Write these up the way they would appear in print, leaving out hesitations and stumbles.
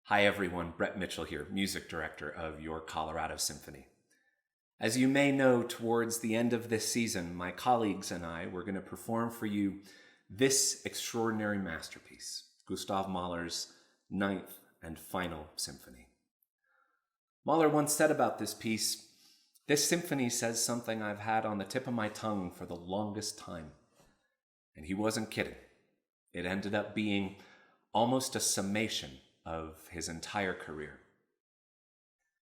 Hi everyone, Brett Mitchell here, music director of your Colorado Symphony. As you may know, towards the end of this season, my colleagues and I were going to perform for you this extraordinary masterpiece, Gustav Mahler's Ninth and Final Symphony. Mahler once said about this piece, "This symphony says something I've had on the tip of my tongue for the longest time." And he wasn't kidding. It ended up being almost a summation of his entire career.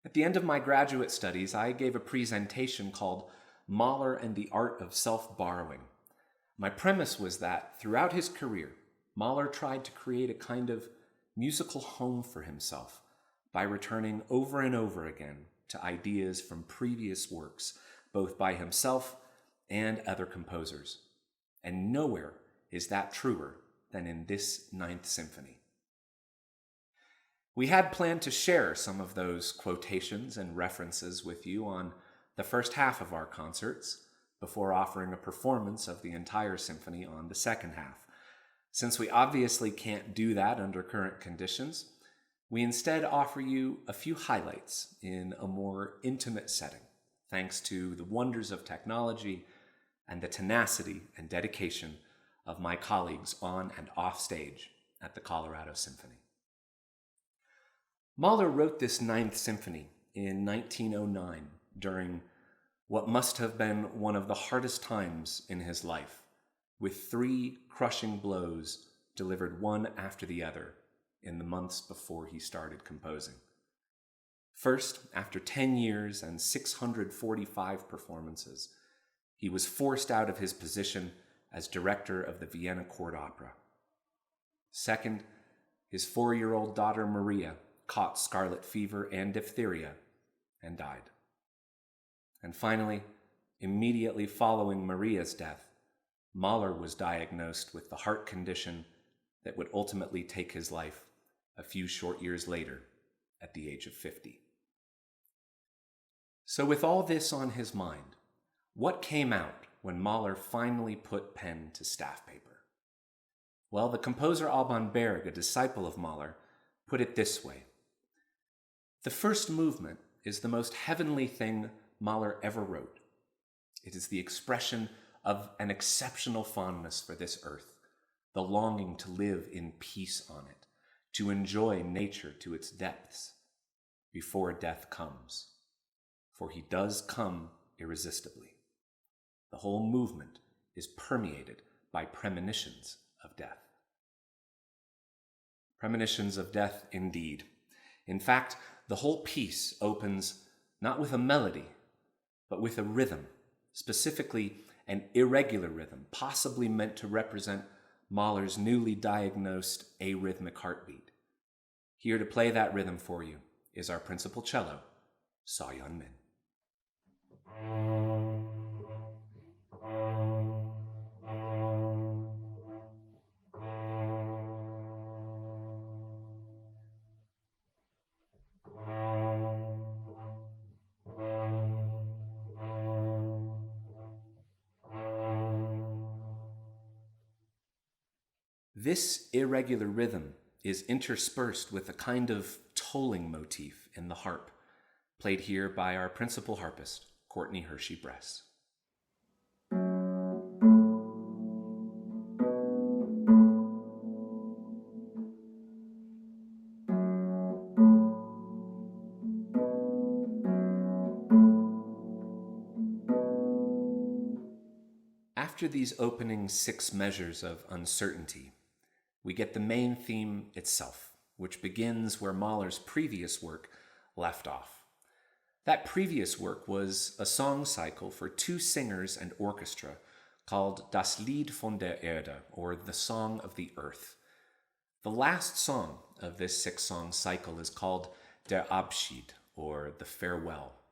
At the end of my graduate studies, I gave a presentation called Mahler and the Art of Self-Borrowing. My premise was that throughout his career, Mahler tried to create a kind of musical home for himself by returning over and over again to ideas from previous works, both by himself and other composers. And nowhere is that truer than in this Ninth Symphony. We had planned to share some of those quotations and references with you on the first half of our concerts before offering a performance of the entire symphony on the second half. Since we obviously can't do that under current conditions, we instead offer you a few highlights in a more intimate setting, thanks to the wonders of technology and the tenacity and dedication of my colleagues on and off stage at the Colorado Symphony. Mahler wrote this Ninth Symphony in 1909 during what must have been one of the hardest times in his life, with 3 crushing blows delivered one after the other in the months before he started composing. First, after 10 years and 645 performances, he was forced out of his position as director of the Vienna Court Opera. Second, his 4-year-old daughter Maria caught scarlet fever and diphtheria and died. And finally, immediately following Maria's death, Mahler was diagnosed with the heart condition that would ultimately take his life a few short years later at the age of 50. So with all this on his mind, what came out when Mahler finally put pen to staff paper? Well, the composer Alban Berg, a disciple of Mahler, put it this way: "The first movement is the most heavenly thing Mahler ever wrote. It is the expression of an exceptional fondness for this earth, the longing to live in peace on it, to enjoy nature to its depths, before death comes. For he does come irresistibly. The whole movement is permeated by premonitions of death." Premonitions of death, indeed. In fact, the whole piece opens not with a melody, but with a rhythm, specifically an irregular rhythm, possibly meant to represent Mahler's newly diagnosed arrhythmic heartbeat. Here to play that rhythm for you is our principal cello, So-Yeon Min. This irregular rhythm is interspersed with a kind of tolling motif in the harp, played here by our principal harpist, Courtney Hershey-Bress. After these opening 6 measures of uncertainty, we get the main theme itself, which begins where Mahler's previous work left off. That previous work was a song cycle for 2 singers and orchestra called Das Lied von der Erde, or The Song of the Earth. The last song of this 6-song cycle is called Der Abschied, or The Farewell.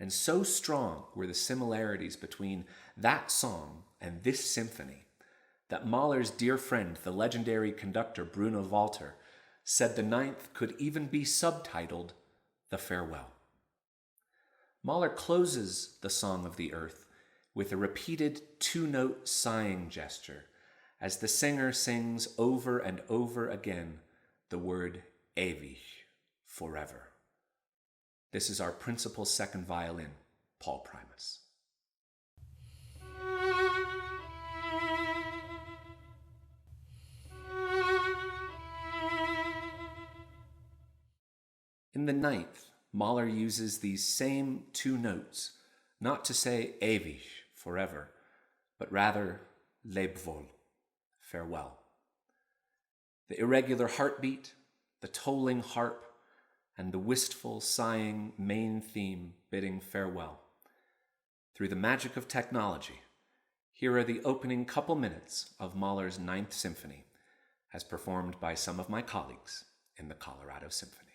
And so strong were the similarities between that song and this symphony that Mahler's dear friend, the legendary conductor Bruno Walter, said the Ninth could even be subtitled The Farewell. Mahler closes the Song of the Earth with a repeated 2-note sighing gesture as the singer sings over and over again the word ewig, forever. This is our principal second violin, Paul Primus. In the ninth, Mahler uses these same two notes, not to say ewig, forever, but rather leb wohl, farewell. The irregular heartbeat, the tolling harp, and the wistful, sighing main theme bidding farewell. Through the magic of technology, here are the opening couple minutes of Mahler's Ninth Symphony, as performed by some of my colleagues in the Colorado Symphony.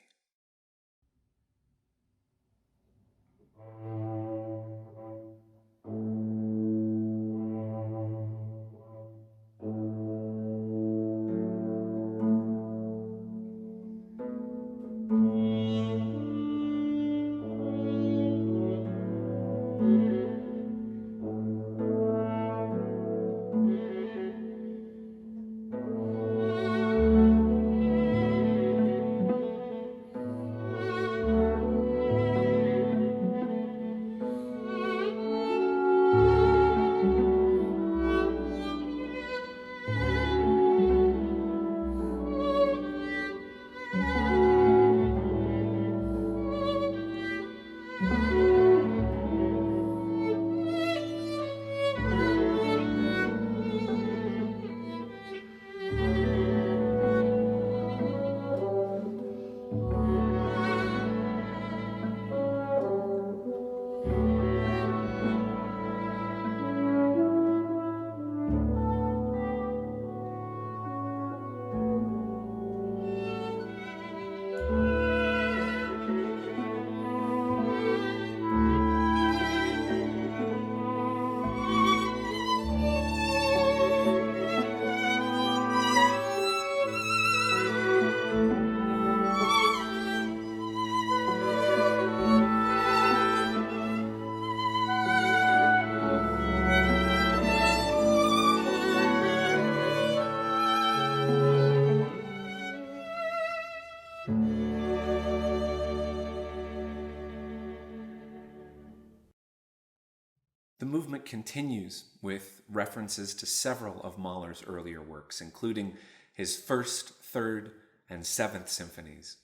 The movement continues with references to several of Mahler's earlier works, including his First, Third, and Seventh Symphonies,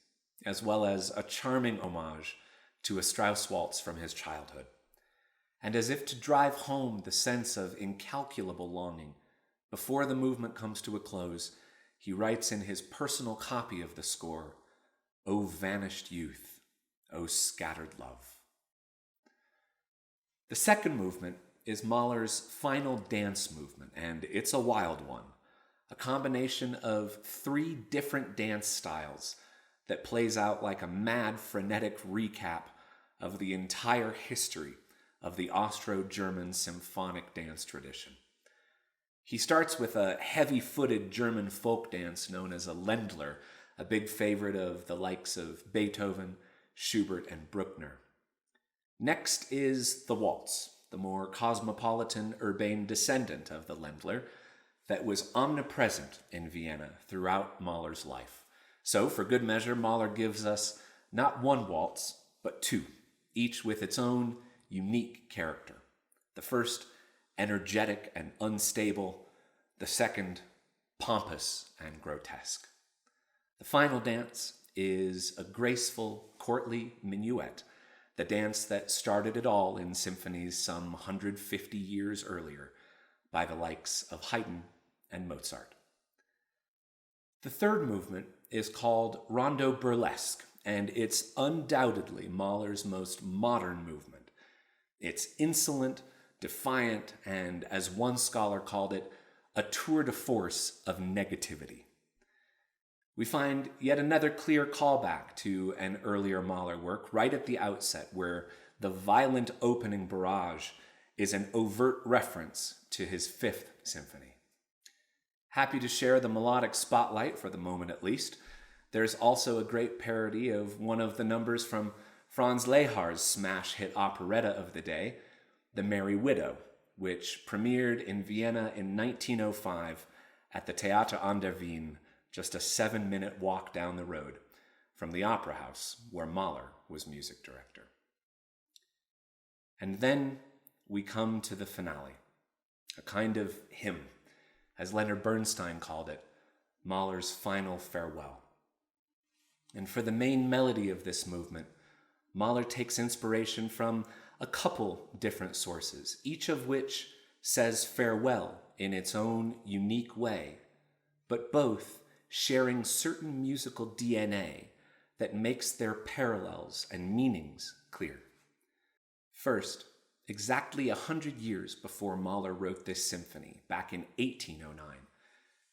as well as a charming homage to a Strauss waltz from his childhood. And as if to drive home the sense of incalculable longing, before the movement comes to a close, he writes in his personal copy of the score, "O vanished youth, O scattered love." The second movement is Mahler's final dance movement, and it's a wild one, a combination of 3 different dance styles that plays out like a mad, frenetic recap of the entire history of the Austro-German symphonic dance tradition. He starts with a heavy-footed German folk dance known as a Ländler, a big favorite of the likes of Beethoven, Schubert, and Bruckner. Next is the waltz, the more cosmopolitan, urbane descendant of the Ländler that was omnipresent in Vienna throughout Mahler's life. So, for good measure, Mahler gives us not one waltz, but 2, each with its own unique character. The first, energetic and unstable. The second, pompous and grotesque. The final dance is a graceful, courtly minuet, the dance that started it all in symphonies some 150 years earlier by the likes of Haydn and Mozart. The third movement is called Rondo Burlesque, and it's undoubtedly Mahler's most modern movement. It's insolent, defiant, and, as one scholar called it, a tour de force of negativity. We find yet another clear callback to an earlier Mahler work right at the outset, where the violent opening barrage is an overt reference to his Fifth Symphony. Happy to share the melodic spotlight, for the moment at least. There's also a great parody of one of the numbers from Franz Lehar's smash hit operetta of the day, The Merry Widow, which premiered in Vienna in 1905 at the Theater an der Wien, just a 7-minute walk down the road, from the Opera House, where Mahler was music director. And then we come to the finale, a kind of hymn, as Leonard Bernstein called it, Mahler's final farewell. And for the main melody of this movement, Mahler takes inspiration from a couple different sources, each of which says farewell in its own unique way, but both sharing certain musical DNA that makes their parallels and meanings clear. First, exactly 100 years before Mahler wrote this symphony, back in 1809,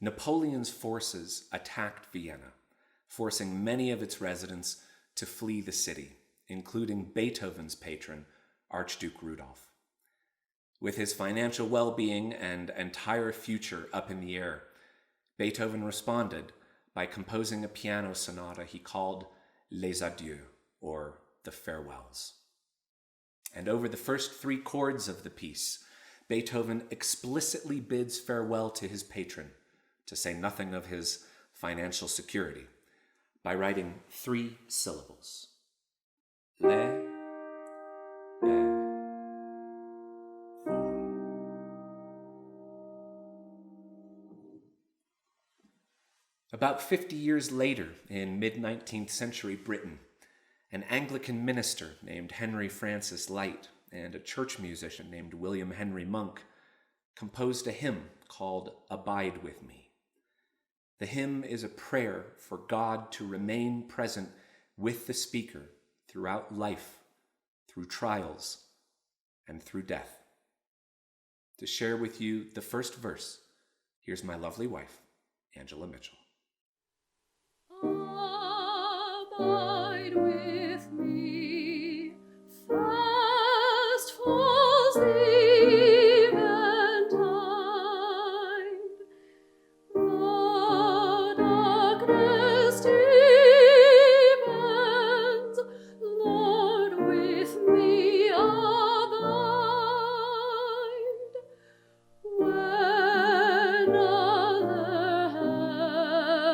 Napoleon's forces attacked Vienna, forcing many of its residents to flee the city, including Beethoven's patron, Archduke Rudolph. With his financial well-being and entire future up in the air, Beethoven responded by composing a piano sonata he called Les Adieux, or the Farewells. And over the first 3 chords of the piece, Beethoven explicitly bids farewell to his patron, to say nothing of his financial security, by writing 3 syllables. Le, About 50 years later, in mid-19th century Britain, an Anglican minister named Henry Francis Lyte and a church musician named William Henry Monk composed a hymn called Abide With Me. The hymn is a prayer for God to remain present with the speaker throughout life, through trials, and through death. To share with you the first verse, here's my lovely wife, Angela Mitchell. Abide with me, fast falls the eventide, the darkness deepens, Lord, with me abide. When other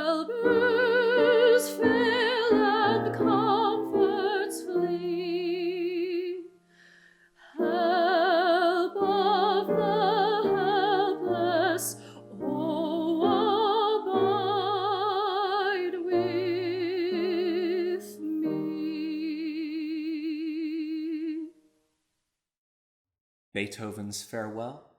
helpers fail and comforts flee, help of the helpless, oh, abide with me. Beethoven's Farewell.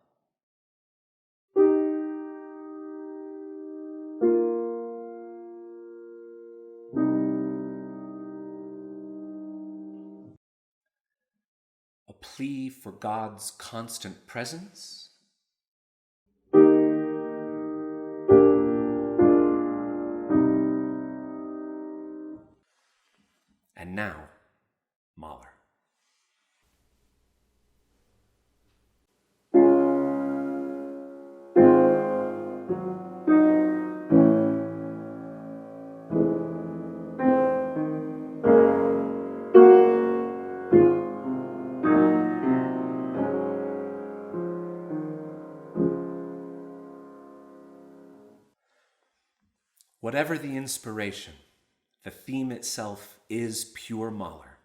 A plea for God's constant presence. And now, Mahler. Whatever the inspiration, the theme itself is pure Mahler,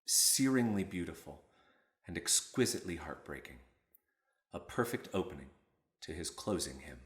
searingly beautiful and exquisitely heartbreaking, a perfect opening to his closing hymn.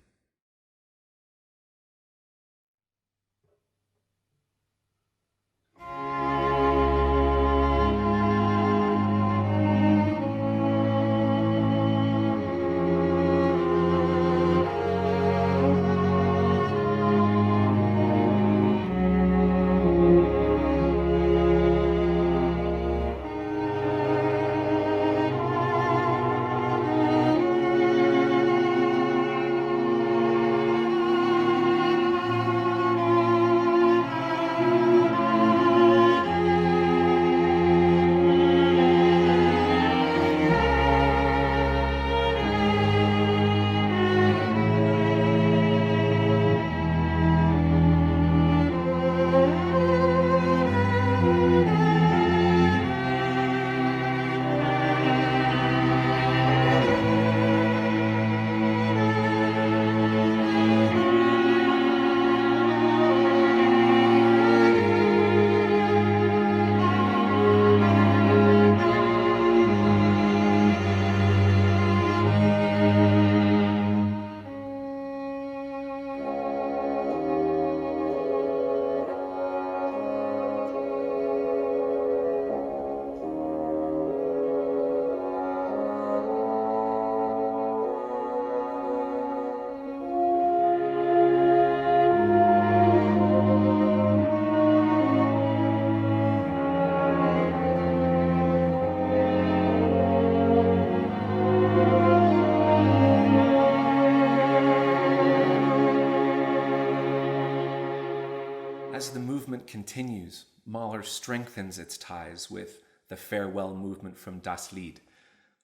movement continues, Mahler strengthens its ties with the farewell movement from Das Lied,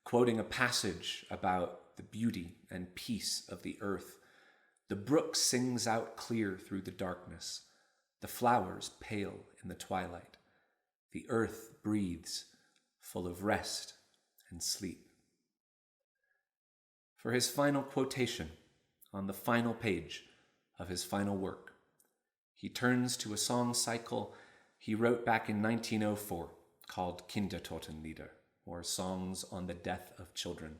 quoting a passage about the beauty and peace of the earth. The brook sings out clear through the darkness. The flowers pale in the twilight. The earth breathes, full of rest and sleep. For his final quotation on the final page of his final work, he turns to a song cycle he wrote back in 1904 called Kindertotenlieder, or Songs on the Death of Children.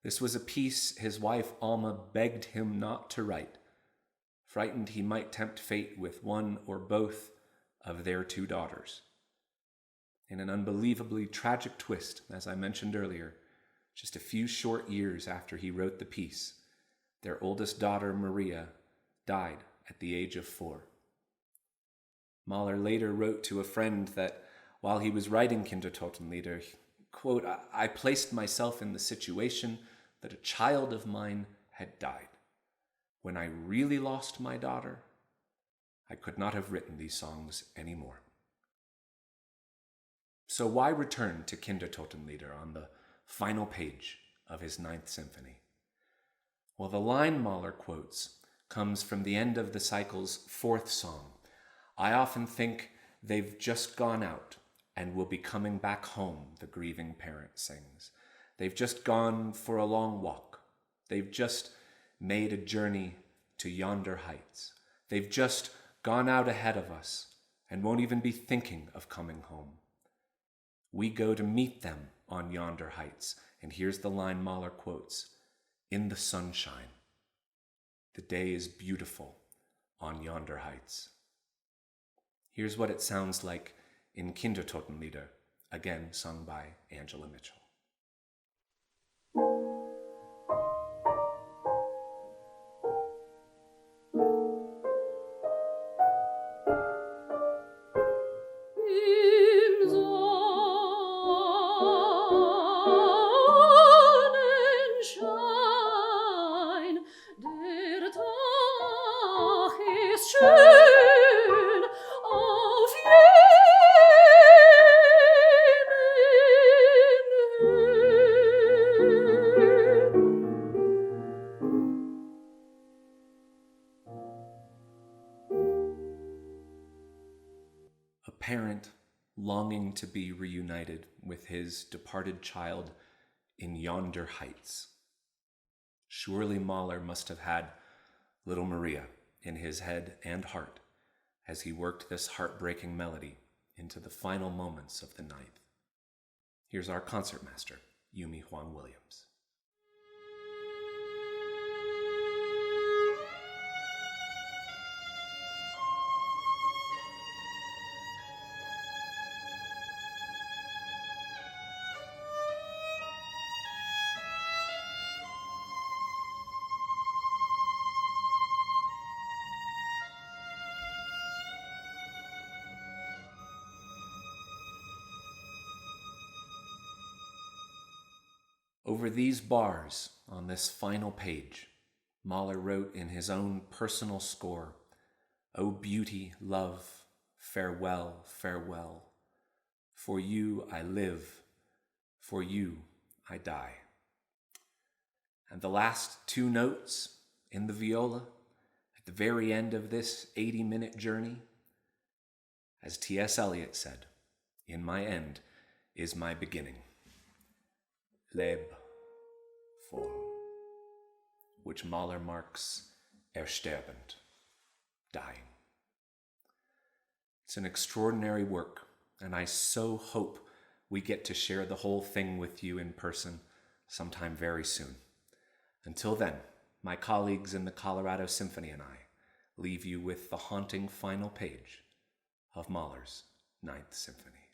This was a piece his wife Alma begged him not to write, frightened he might tempt fate with one or both of their two daughters. In an unbelievably tragic twist, as I mentioned earlier, just a few short years after he wrote the piece, their oldest daughter, Maria, died at the age of 4. Mahler later wrote to a friend that while he was writing Kindertotenlieder, quote, I placed myself in the situation that a child of mine had died. When I really lost my daughter, I could not have written these songs anymore. So why return to Kindertotenlieder on the final page of his 9th Symphony? Well, the line Mahler quotes comes from the end of the cycle's 4th song. I often think they've just gone out and will be coming back home, the grieving parent sings. They've just gone for a long walk. They've just made a journey to yonder heights. They've just gone out ahead of us and won't even be thinking of coming home. We go to meet them on yonder heights. And here's the line Mahler quotes, in the sunshine. The day is beautiful on yonder heights. Here's what it sounds like in Kindertotenlieder, again sung by Angela Mitchell. A parent longing to be reunited with his departed child in yonder heights. Surely Mahler must have had little Maria in his head and heart as he worked this heartbreaking melody into the final moments of the 9th. Here's our concertmaster, Yumi Huang Williams. Over these bars on this final page, Mahler wrote in his own personal score, "O beauty, love, farewell, farewell. For you I live, for you I die." And the last 2 notes in the viola at the very end of this 80-minute journey, as T.S. Eliot said, "In my end is my beginning." Leb vor, which Mahler marks ersterbend, dying. It's an extraordinary work, and I so hope we get to share the whole thing with you in person sometime very soon. Until then, my colleagues in the Colorado Symphony and I leave you with the haunting final page of Mahler's 9th Symphony.